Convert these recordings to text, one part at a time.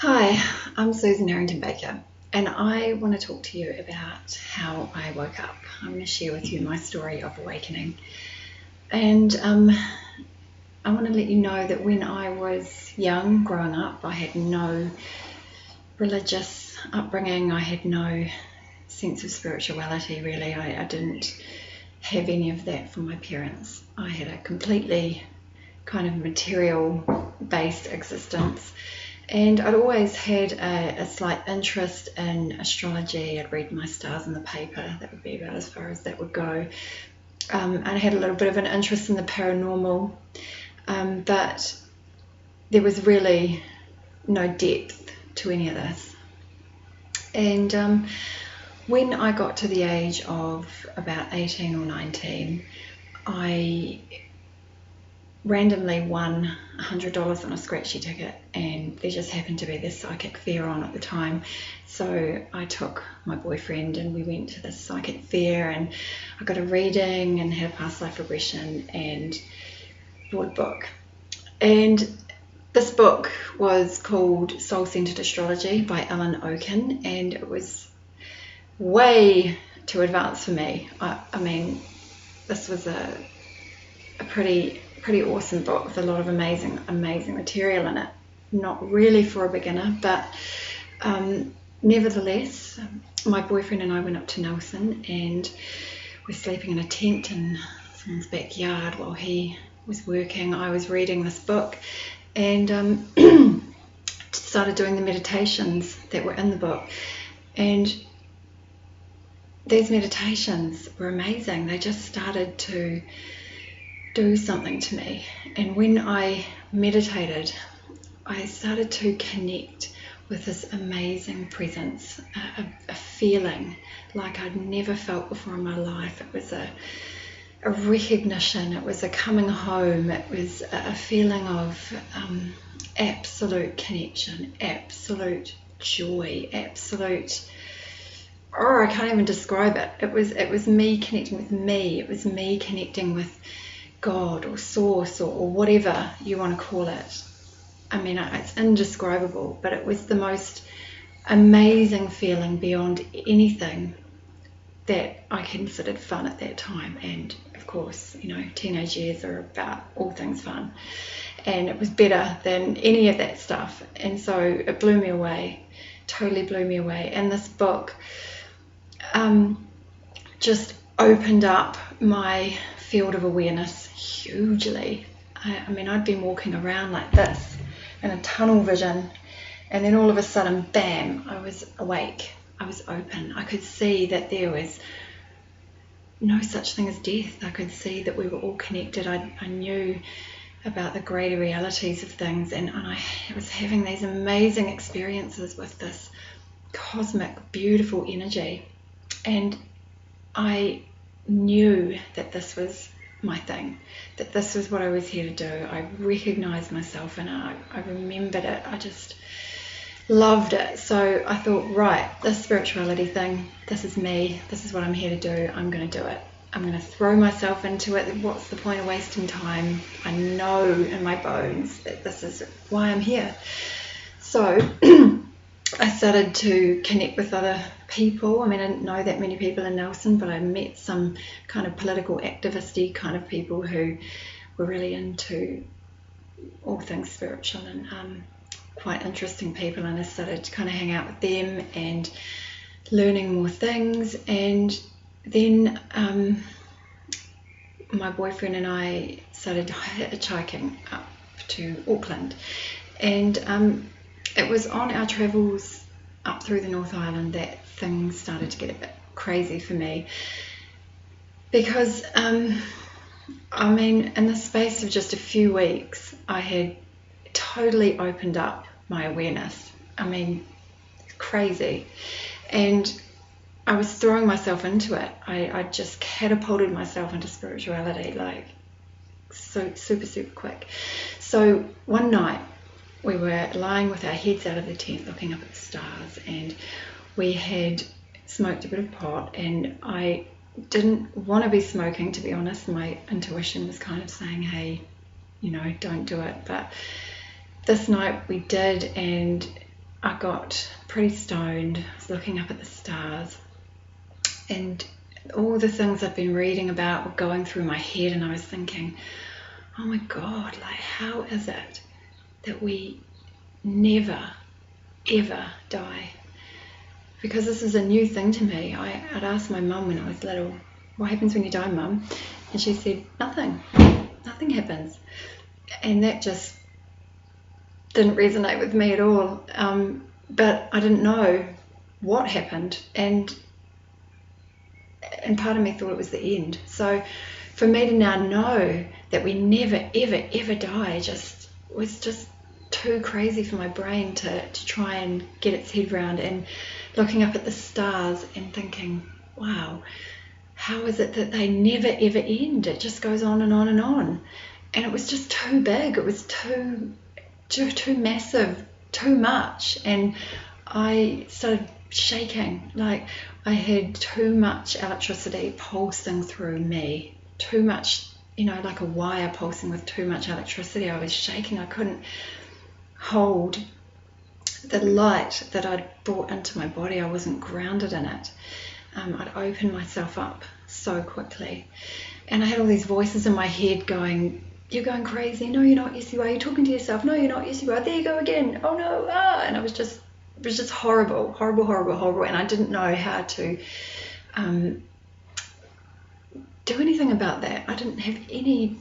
Hi, I'm Susan Harrington Baker, and I want to talk to you about how I woke up. I'm going to share with you my story of awakening. And I want to let you know that when I was young, growing up, I had no religious upbringing, I had no sense of spirituality really. I didn't have any of that from my parents. I had a completely kind of material based existence. And I'd always had a slight interest in astrology. I'd read my stars in the paper. That would be about as far as that would go. And I had a little bit of an interest in the paranormal, but there was really no depth to any of this. And when I got to the age of about 18 or 19, I randomly won $100 on a scratchy ticket, and there just happened to be this psychic fair on at the time. So I took my boyfriend and we went to this psychic fair, and I got a reading and had a past life regression and bought a book. And this book was called Soul Centered Astrology by Ellen Oken, and it was way too advanced for me. I mean, this was a pretty awesome book with a lot of amazing material in it. Not really for a beginner, but nevertheless, my boyfriend and I went up to Nelson, and we're sleeping in a tent in someone's backyard while he was working. I was reading this book and started doing the meditations that were in the book. And these meditations were amazing. They just started to do something to me. And when I meditated, I started to connect with this amazing presence, a feeling like I'd never felt before in my life. It was a recognition, it was a coming home, it was a feeling of absolute connection, absolute joy, absolute, I can't even describe it. It was me connecting with me. It was me connecting with God or source or whatever you want to call it. I mean, it's indescribable, but it was the most amazing feeling beyond anything that I considered fun at that time. And of course, you know, teenage years are about all things fun, and it was better than any of that stuff. And so it blew me away, totally blew me away. And this book just opened up my field of awareness hugely. I mean, I'd been walking around like this in a tunnel vision, and then all of a sudden, bam, I was awake. I was open. I could see that there was no such thing as death. I could see that we were all connected. I knew about the greater realities of things, and I was having these amazing experiences with this cosmic, beautiful energy. And I knew that this was my thing, that this was what I was here to do. I recognized myself in it. I remembered it. I just loved it. So I thought, right, this spirituality thing, this is me. This is what I'm here to do. I'm going to do it. I'm going to throw myself into it. What's the point of wasting time? I know in my bones that this is why I'm here. So I started to connect with other people. I mean, I didn't know that many people in Nelson, but I met some kind of political activisty kind of people who were really into all things spiritual and quite interesting people. And I started to kind of hang out with them and learning more things. And then my boyfriend and I started hitchhiking up to Auckland, and it was on our travels up through the North Island that things started to get a bit crazy for me, because I mean, in the space of just a few weeks, I had totally opened up my awareness. I mean, crazy. And I was throwing myself into it. I just catapulted myself into spirituality, like so super quick. So one night we were lying with our heads out of the tent looking up at the stars, and we had smoked a bit of pot, and I didn't want to be smoking, to be honest. My intuition was kind of saying, hey, you know, don't do it. But this night we did, and I got pretty stoned. I was looking up at the stars, and all the things I'd been reading about were going through my head, and I was thinking, oh my God, like, how is it that we never, ever die? Because this is a new thing to me. I'd asked my mum when I was little, what happens when you die, Mum? And she said, nothing happens. And that just didn't resonate with me at all. But I didn't know what happened, and part of me thought it was the end. So for me to now know that we never, ever, ever die was just too crazy for my brain to try and get its head around. And looking up at the stars and thinking, wow, how is it that they never, ever end? It just goes on and on and on. And it was just too big. It was too massive, too much. And I started shaking, like I had too much electricity pulsing through me, too much, like a wire pulsing with too much electricity. I was shaking. I couldn't hold the light that I'd brought into my body. I wasn't grounded in it. I'd opened myself up so quickly, and I had all these voices in my head going, you're going crazy, no you're not, yes you are, you're talking to yourself, no you're not, yes you are, there you go again, oh no, and it was just horrible, and I didn't know how to do anything about that. I didn't have any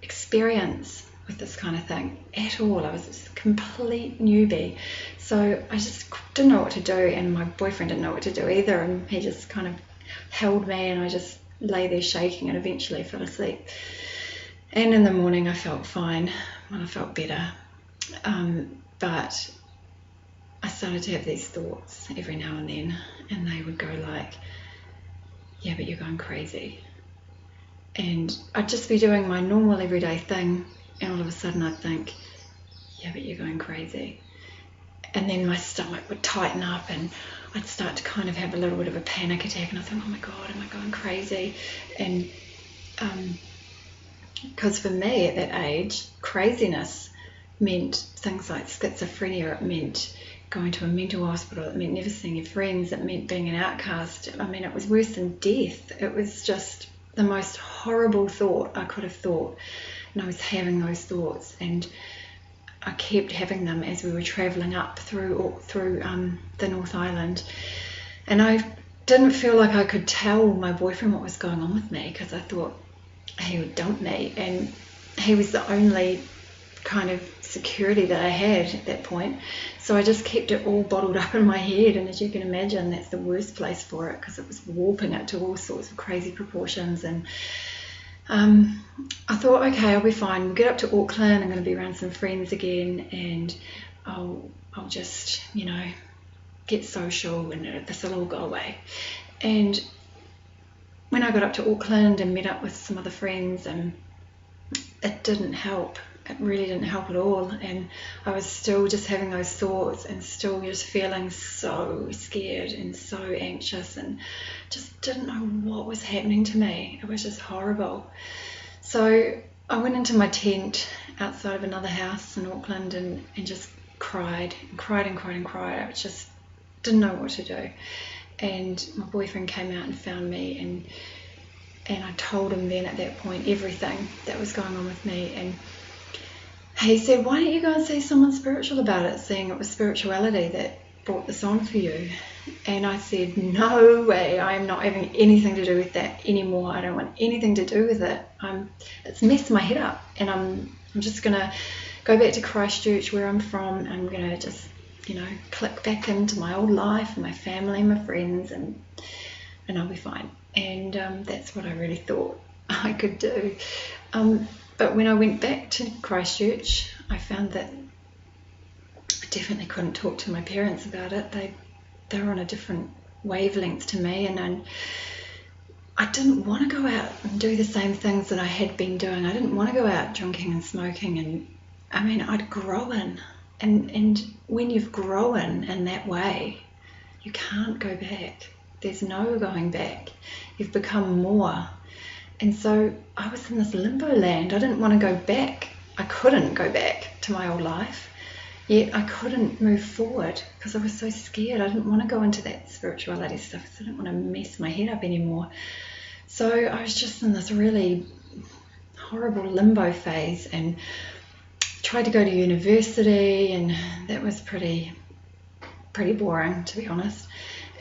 experience with this kind of thing at all. I was just a complete newbie, so I just didn't know what to do, and my boyfriend didn't know what to do either, and he just kind of held me, and I just lay there shaking and eventually fell asleep. And in the morning I felt fine, I felt better, but I started to have these thoughts every now and then, and they would go like, yeah, but you're going crazy. And I'd just be doing my normal everyday thing, and all of a sudden I'd think, yeah, but you're going crazy. And then my stomach would tighten up, and I'd start to kind of have a little bit of a panic attack, and I thought, oh my God, am I going crazy? And because for me at that age, craziness meant things like schizophrenia. It meant going to a mental hospital. It meant never seeing your friends. It meant being an outcast. I mean, it was worse than death. It was just the most horrible thought I could have thought. And I was having those thoughts, and I kept having them as we were travelling up through the North Island. And I didn't feel like I could tell my boyfriend what was going on with me, because I thought he would dump me, and he was the only kind of security that I had at that point. So I just kept it all bottled up in my head, and as you can imagine, that's the worst place for it, because it was warping it to all sorts of crazy proportions. And I thought, okay, I'll be fine. We'll get up to Auckland. I'm going to be around some friends again, and I'll just, get social, and this will all go away. And when I got up to Auckland and met up with some other friends, and it didn't help. It really didn't help at all. And I was still just having those thoughts, and still just feeling so scared and so anxious, and just didn't know what was happening to me. It was just horrible. So I went into my tent outside of another house in Auckland, and just cried. I just didn't know what to do. And my boyfriend came out and found me, and I told him then at that point everything that was going on with me. And he said, why don't you go and see someone spiritual about it, seeing it was spirituality that brought this on for you? And I said, no way, I am not having anything to do with that anymore. I don't want anything to do with it. It's messed my head up, and I'm just going to go back to Christchurch, where I'm from. I'm going to just, click back into my old life and my family and my friends, and I'll be fine. And that's what I really thought I could do. But when I went back to Christchurch, I found that I definitely couldn't talk to my parents about it. They were on a different wavelength to me, and I didn't want to go out and do the same things that I had been doing. I didn't want to go out drinking and smoking, and I mean, I'd grown, and when you've grown in that way, you can't go back. There's no going back. You've become more. And so I was in this limbo land. I didn't want to go back. I couldn't go back to my old life. yet I couldn't move forward because I was so scared. I didn't want to go into that spirituality stuff because I didn't want to mess my head up anymore. So I was just in this really horrible limbo phase and tried to go to university, and that was pretty boring, to be honest.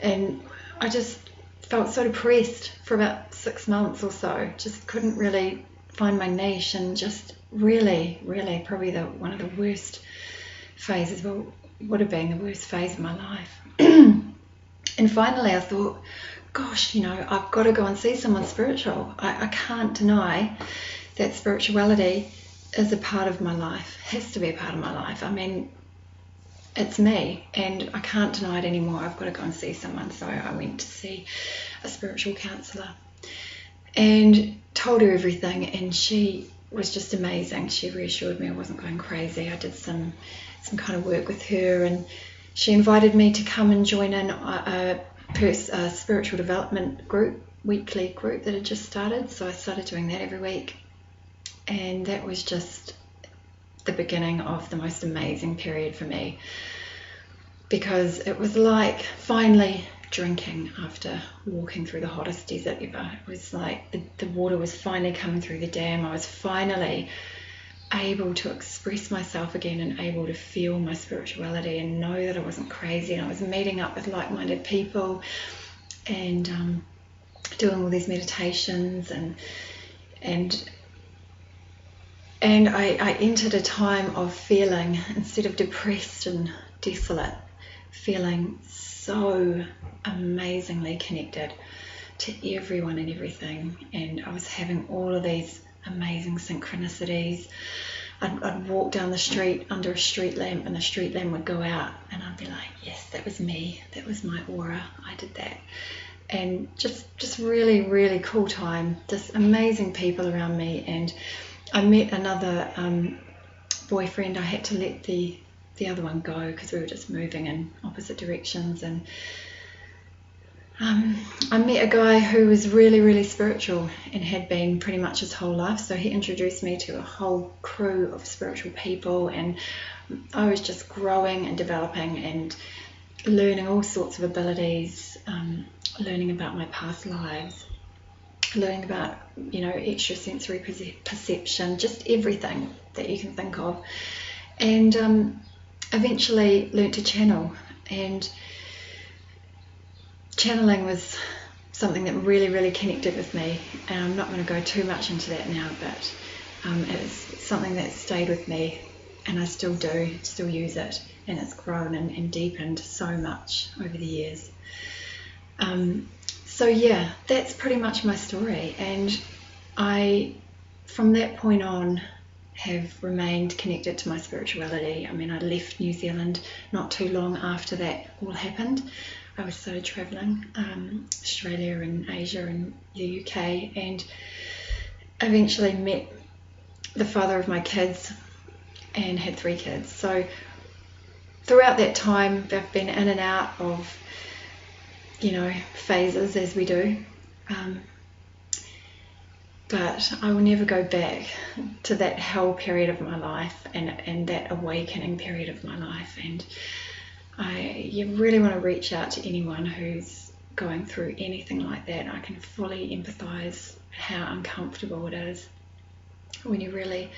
And I just felt so depressed for about 6 months or so. Just couldn't really find my niche, and just really probably one of the worst phases, well, would have been the worst phase of my life. And finally I thought, gosh, I've got to go and see someone spiritual. I can't deny that spirituality is a part of my life, has to be a part of my life. I mean, it's me, and I can't deny it anymore. I've got to go and see someone. So I went to see a spiritual counsellor and told her everything, and she was just amazing. She reassured me I wasn't going crazy. I did some kind of work with her, and she invited me to come and join in a spiritual development group, weekly group that had just started. So I started doing that every week, and that was just the beginning of the most amazing period for me, because it was like finally drinking after walking through the hottest desert ever. It was like the water was finally coming through the dam. I was finally able to express myself again and able to feel my spirituality and know that I wasn't crazy, and I was meeting up with like-minded people and doing all these meditations, and I entered a time of feeling, instead of depressed and desolate, feeling so amazingly connected to everyone and everything. And I was having all of these amazing synchronicities. I'd walk down the street under a street lamp, and the street lamp would go out, and I'd be like, yes, that was me, that was my aura, I did that. And just really cool time, just amazing people around me. And I met another boyfriend. I had to let the other one go because we were just moving in opposite directions. And I met a guy who was really spiritual and had been pretty much his whole life. So he introduced me to a whole crew of spiritual people, and I was just growing and developing and learning all sorts of abilities, learning about my past lives, learning about, extrasensory perception, just everything that you can think of. And eventually learnt to channel, and channeling was something that really connected with me. And I'm not going to go too much into that now, but it's something that stayed with me, and I still use it, and it's grown and deepened so much over the years. So yeah, that's pretty much my story, and I, from that point on, have remained connected to my spirituality. I mean, I left New Zealand not too long after that all happened. I started travelling Australia and Asia and the UK, and eventually met the father of my kids and had 3 kids. So throughout that time, I've been in and out of, phases, as we do. But I will never go back to that hell period of my life and that awakening period of my life. And you really want to reach out to anyone who's going through anything like that. I can fully empathise how uncomfortable it is when you're really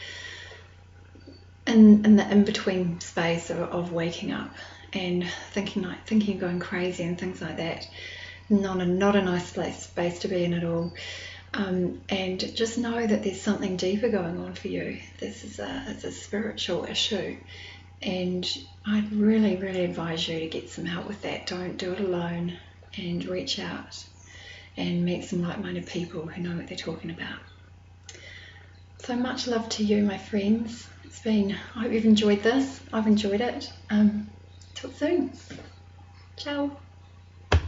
in the in-between space of waking up and thinking you're going crazy and things like that. Not a nice space to be in at all. And just know that there's something deeper going on for you. This is it's a spiritual issue, and I'd really advise you to get some help with that. Don't do it alone, and reach out and meet some like-minded people who know what they're talking about. So much love to you, my friends. I hope you've enjoyed this. I've enjoyed it. Talk soon. Ciao.